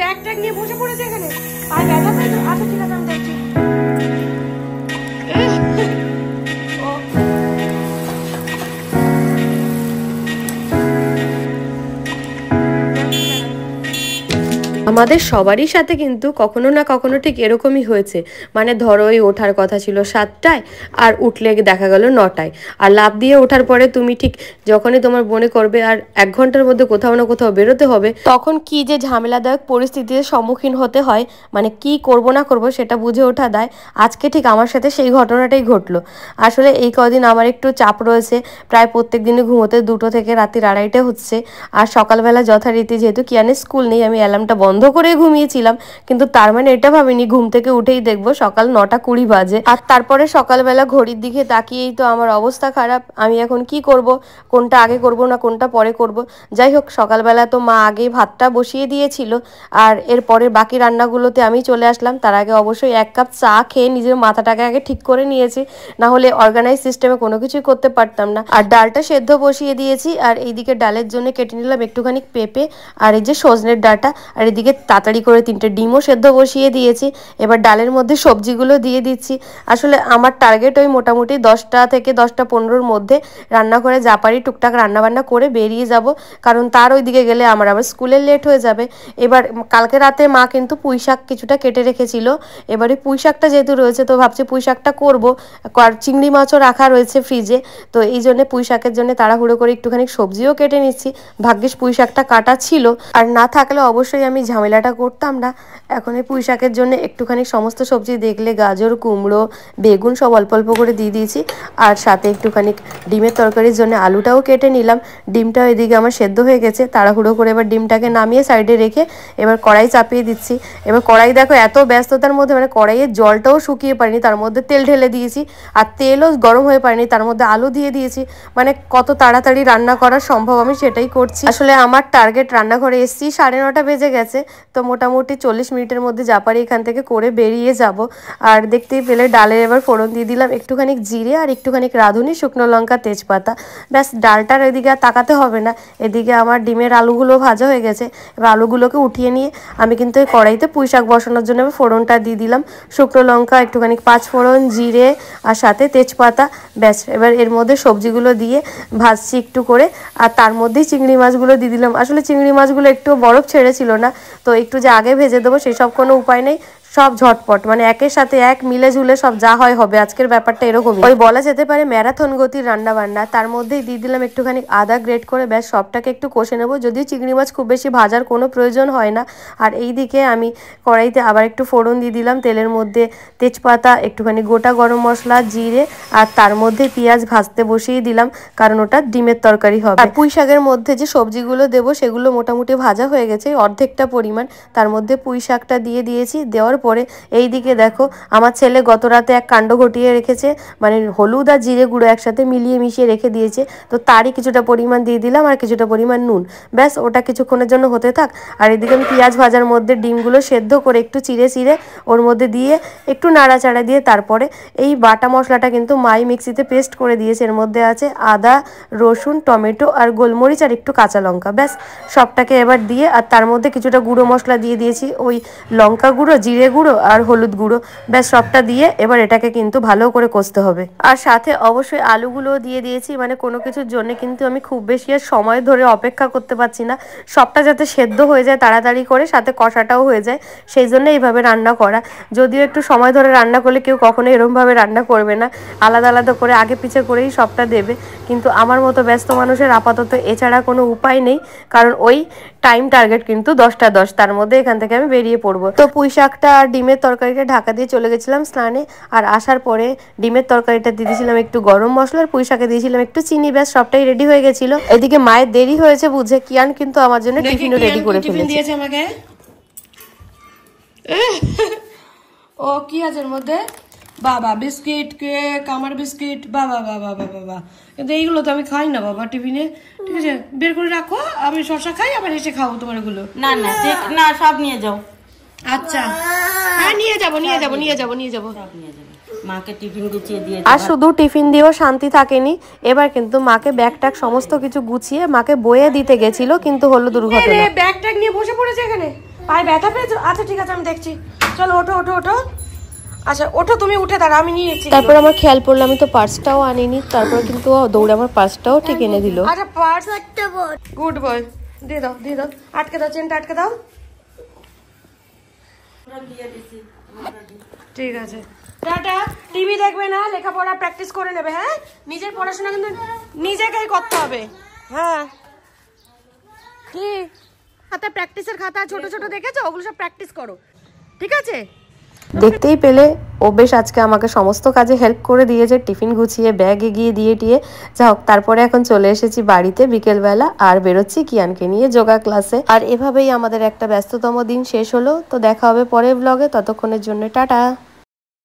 Bag tag নিয়ে বসে পড়েছে এখানে। আর ব্যথা পেয়েছো? আচ্ছা ঠিক আছে, আমি দেখছি। আমাদের সবারই সাথে কিন্তু কখনো না কখনো ঠিক এরকমই হয়েছে। মানে ধরো ওই ওঠার কথা ছিল 7টায়, আর উঠলে দেখা গেল 9টায়, আর লাফ দিয়ে ওঠার পরে তুমি ঠিক যখনই তোমার মনে করবে আর 1 ঘন্টার মধ্যে কোথাও না কোথাও বেরোতে হবে, তখন কি যে ঝামেলাদায়ক পরিস্থিতির সম্মুখীন হতে হয়, মানে কি করব না করব সেটা বুঝে ওঠা দেয়। আজকে ঠিক আমার সাথে সেই ঘটনাটাই ঘটলো। আসলে এই কদিন আমার একটু চাপ রয়েছে, প্রায় প্রত্যেক দিনে ঘুমোতে 2টো থেকে রাত্রির 2:30 হচ্ছে। আর সকালবেলা যথারীতি যেহেতু কিয়ানের স্কুল নেই, আমি অ্যালার্মটা বন্ধ করে ঘুমিয়েছিলাম, কিন্তু তার মানে এটা ভাবিনি ঘুম থেকে উঠেই দেখবো সকাল 9:20 বাজে। আর তারপরে সকালবেলা ঘড়ির দিকে তাকিয়েই তো আমার অবস্থা খারাপ। আমি এখন কি করব, কোনটা আগে করব না কোনটা পরে করব। যাই হোক, সকালবেলা তো মা আগেই ভাতটা বসিয়ে দিয়েছিল, আর এরপরে বাকি রান্নাগুলোতে আমি চলে আসলাম। তার আগে অবশ্যই 1 কাপ চা খেয়ে নিজের মাথাটাকে আগে ঠিক করে নিয়েছি, না হলে অর্গানাইজ সিস্টেমে কোনো কিছুই করতে পারতাম না। আর ডালটা সেদ্ধ বসিয়ে দিয়েছি, আর এইদিকে ডালের জন্য কেটে নিলাম একটুখানি পেঁপে আর এই যে সজনের ডাঁটা, আর এদিকে তাড়াতাড়ি করে 3টে ডিমও সেদ্ধ বসিয়ে দিয়েছি। এবার ডালের মধ্যে সবজিগুলো দিয়ে দিচ্ছি। আসলে আমার টার্গেট ওই মোটামুটি 10টা থেকে 10টা 15-র মধ্যে রান্না করে যা পারি টুকটাক রান্নাবান্না করে বেরিয়ে যাব, কারণ তার ওই দিকে গেলে আমার আবার স্কুলে লেট হয়ে যাবে। এবার কালকে রাতে মা কিন্তু পুঁই শাক কিছুটা কেটে রেখেছিল। এবারে পুঁই শাকটা যেহেতু রয়েছে তো ভাবছি পুঁই শাকটা করবো, আর চিংড়ি মাছও রাখা রয়েছে ফ্রিজে। তো এই জন্য পুঁই শাকের জন্য তাড়াহুড়ো করে একটুখানি সবজিও কেটে নিচ্ছি। ভাগ্যিস পুঁই শাকটা কাটা ছিল, আর না থাকলে অবশ্যই আমি ঝামেলাটা করতাম না। এখন এই পুঁই শাকের জন্য একটুখানি সমস্ত সবজি দেখলে গাজর, কুমড়ো, বেগুন সব অল্প অল্প করে দিয়ে দিয়েছি, আর সাথে একটুখানি ডিমের তরকারির জন্য আলুটাও কেটে নিলাম। ডিমটাও এদিকে আমার সেদ্ধ হয়ে গেছে। তাড়াহুড়ো করে এবার ডিমটাকে নামিয়ে সাইডে রেখে এবার কড়াই চাপিয়ে দিচ্ছি। এবার কড়াই দেখো এত ব্যস্ততার মধ্যে মানে কড়াইয়ের জলটাও শুকিয়ে পারিনি, তার মধ্যে তেল ঢেলে দিয়েছি, আর তেলও গরম হয়ে পারেনি, তার মধ্যে আলু দিয়ে দিয়েছি। মানে কত তাড়াতাড়ি রান্না করা সম্ভব আমি সেটাই করছি। আসলে আমার টার্গেট রান্নাঘরে এসছি 9:30 বেজে গেছে, তো মোটামুটি 40 মিনিটের মধ্যে যা পারি এখান থেকে করে বেরিয়ে যাব। আর দেখতেই পেলে ডালের এবার ফোড়ন দিয়ে দিলাম একটুখানি জিরে আর একটুখানি রাঁধুনি, শুকনো লঙ্কা, তেজপাতা। ব্যাস, ডালটার এদিকে আর তাকাতে হবে না। এদিকে আমার ডিমের আলুগুলো ভাজা হয়ে গেছে। এবার আলুগুলোকে উঠিয়ে নিয়ে আমি কিন্তু এই কড়াইতে পুঁই শাক বসানোর জন্য ফোড়নটা দিয়ে দিলাম। শুকনো লঙ্কা, একটুখানি 5 ফোড়ন, জিরে আর সাথে তেজপাতা। ব্যাস, এবার এর মধ্যে সবজিগুলো দিয়ে ভাজছি একটু করে, আর তার মধ্যেই চিংড়ি মাছগুলো দিয়ে দিলাম। আসলে চিংড়ি মাছগুলো একটু বরফ ছেড়েছিল না, তো একটু যে আগে ভেজে দেবো সেই সব কোনো উপায় নেই। সব ঝটপট মানে একের সাথে এক মিলে ঝুলে সব যা হয় হবে। আজকের ব্যাপারটা এরকমই, ওই বলা যেতে পারে ম্যারাথন গতির রান্না বান্না। তার মধ্যেই দিয়ে দিলাম একটুখানি আদা গ্রেট করে। ব্যাস, সবটাকে একটু কষে নেবো, যদিও চিংড়ি মাছ খুব বেশি ভাজার কোনো প্রয়োজন হয় না। আর এই দিকে আমি কড়াইতে আবার একটু ফোড়ন দিয়ে দিলাম, তেলের মধ্যে তেজপাতা, একটুখানি গোটা গরম মশলা, জিরে, আর তার মধ্যে পেঁয়াজ ভাজতে বসিয়ে দিলাম, কারণ ওটা ডিমের তরকারি হবে। আর পুঁই শাকের মধ্যে যে সবজিগুলো দেবো সেগুলো মোটামুটি ভাজা হয়ে গেছে অর্ধেকটা পরিমাণ। তার মধ্যে পুঁই শাকটা দিয়ে দিয়েছি। দেওয়ার পরে এই দিকে দেখো আমার ছেলে গত রাতে এক কাণ্ড ঘটিয়ে রেখেছে, মানে হলুদ আর জিরে গুঁড়ো একসাথে মিলিয়ে মিশিয়ে রেখে দিয়েছে, তো তারই কিছুটা পরিমাণ দিয়ে দিলাম আর কিছুটা পরিমাণ নুন। ব্যাস, ওটা কিছুক্ষণের জন্য হতে থাক। আর এদিকে আমি পেঁয়াজ ভাজার মধ্যে ডিমগুলো সেদ্ধ করে একটু চিড়ে চিড়ে ওর মধ্যে দিয়ে একটু নাড়াচাড়া দিয়ে তারপরে এই বাটা মশলাটা কিন্তু মাই মিক্সিতে পেস্ট করে দিয়েছে। এর মধ্যে আছে আদা, রসুন, টমেটো আর গোলমরিচ আর একটু কাঁচা লঙ্কা। ব্যাস, সবটাকে এবার দিয়ে আর তার মধ্যে কিছুটা গুঁড়ো মশলা দিয়ে দিয়েছি, ওই লঙ্কা গুঁড়ো, জিরে গুঁড়ো আর হলুদ গুঁড়ো। ব্যাস, সবটা দিয়ে এবার এটাকে কিন্তু ভালো করে কষতে হবে। আর সাথে অবশ্যই আলুগুলো দিয়ে দিয়েছি। মানে কোনো কিছুর জন্য কিন্তু আমি খুব বেশি আর সময় ধরে অপেক্ষা করতে পারছি না, সবটা যাতে সেদ্ধ হয়ে যায় তাড়াতাড়ি করে, সাথে কষাটাও হয়ে যায়, সেই জন্য এইভাবে রান্না করা। যদিও একটু সময় ধরে রান্না করলে কেউ কখনো এরকমভাবে রান্না করবে না, আলাদা আলাদা করে আগে পিছে করেই সবটা দেবে, কিন্তু আমার মতো ব্যস্ত মানুষের আপাতত এছাড়া কোনো উপায় নেই, কারণ ওই টাইম টার্গেট কিন্তু 10টা 10, তার মধ্যে এখান থেকে আমি বেরিয়ে পড়বো। তো পুঁই শাকটা আর ডিমের তরকারিটা ঢাকা দিয়ে চলে গেছিলাম স্নানে, আর আসার পরে ডিমের তরকারিটা দিয়ে দিয়েছিলাম একটু গরম মশলা, আর পুঁই শাকে দিয়েছিলাম একটু চিনি। ব্যাস, সবটাই রেডি হয়ে গেছিল। এদিকে মায়ের দেরি হয়েছে বুঝে কিয়ান কিন্তু আমার জন্য টিফিনও রেডি করে ফেলেছে আমাকে। ও কি আছে এর মধ্যে? বাবা বিস্কিট, কেক, আমার বিস্কিট, বাবা বাবা বাবা বাবা, কিন্তু এইগুলো তো আমি খাই না বাবা টিফিনে। ঠিক আছে, বের করে রাখো, আমি শসা খাই আবার এসে খাবো তোমার এগুলো। না না ঠিক না, সব নিয়ে যাও। আচ্ছা, হ্যাঁ নিয়ে যাবো নিয়ে যাবো নিয়ে যাবো নিয়ে যাবো। মাকে টিফিন গুছিয়ে দিয়ে, আর শুধু টিফিন দিয়েও শান্তি থাকেনি, এবার কিন্তু মাকে ব্যাগ ট্যাগ সমস্ত কিছু গুছিয়ে মাকে বয়ে দিতে গেছিল, কিন্তু হলো দুর্ঘটনা। ব্যাগ ট্যাগ নিয়ে বসে পড়েছে এখানে। পায়ে ব্যথা পেয়েছো? আচ্ছা ঠিক আছে, আমি দেখছি। চলো ওঠো ওঠো ওঠো। আচ্ছা ওঠো, তুমি উঠে দাঁড়া, আমি নিয়ে নিচ্ছি। তারপর আমার খেয়াল পড়লো আমি তো পার্সটাও আনিনি, তারপর কিন্তু ও দৌড়ে আমার পার্সটাও ঠিক এনে দিল। আচ্ছা পার্স একটা বল, গুড বয়, দিয়ে দাও দিয়ে দাও, আটকে দাও, চেনটা আটকে দাও। ঠিক আছে, টাটা। টিভি দেখবে না, লেখাপড়া প্র্যাকটিস করে নেবে। হ্যাঁ, নিজের পড়াশোনা কিন্তু নিজেকেই করতে হবে। হ্যাঁ, কি খাতা, প্র্যাকটিসের খাতা ছোট ছোট দেখেছো, ওগুলো সব প্র্যাকটিস করো, ঠিক আছে? দেখতেই পেলে ও বেশ আজকে আমাকে সমস্ত কাজে হেল্প করে দিয়েছে, টিফিন গুছিয়ে ব্যাগ এগিয়ে দিয়ে টিয়ে। যা হোক, তারপরে এখন চলে এসেছি বাড়িতে বিকেলবেলা, আর বেরোচ্ছি কিয়ানকে নিয়ে যোগা ক্লাসে। আর এভাবেই আমাদের একটা ব্যস্ততম দিন শেষ হলো। তো দেখা হবে পরের ব্লগে, ততক্ষণের জন্য টাটা।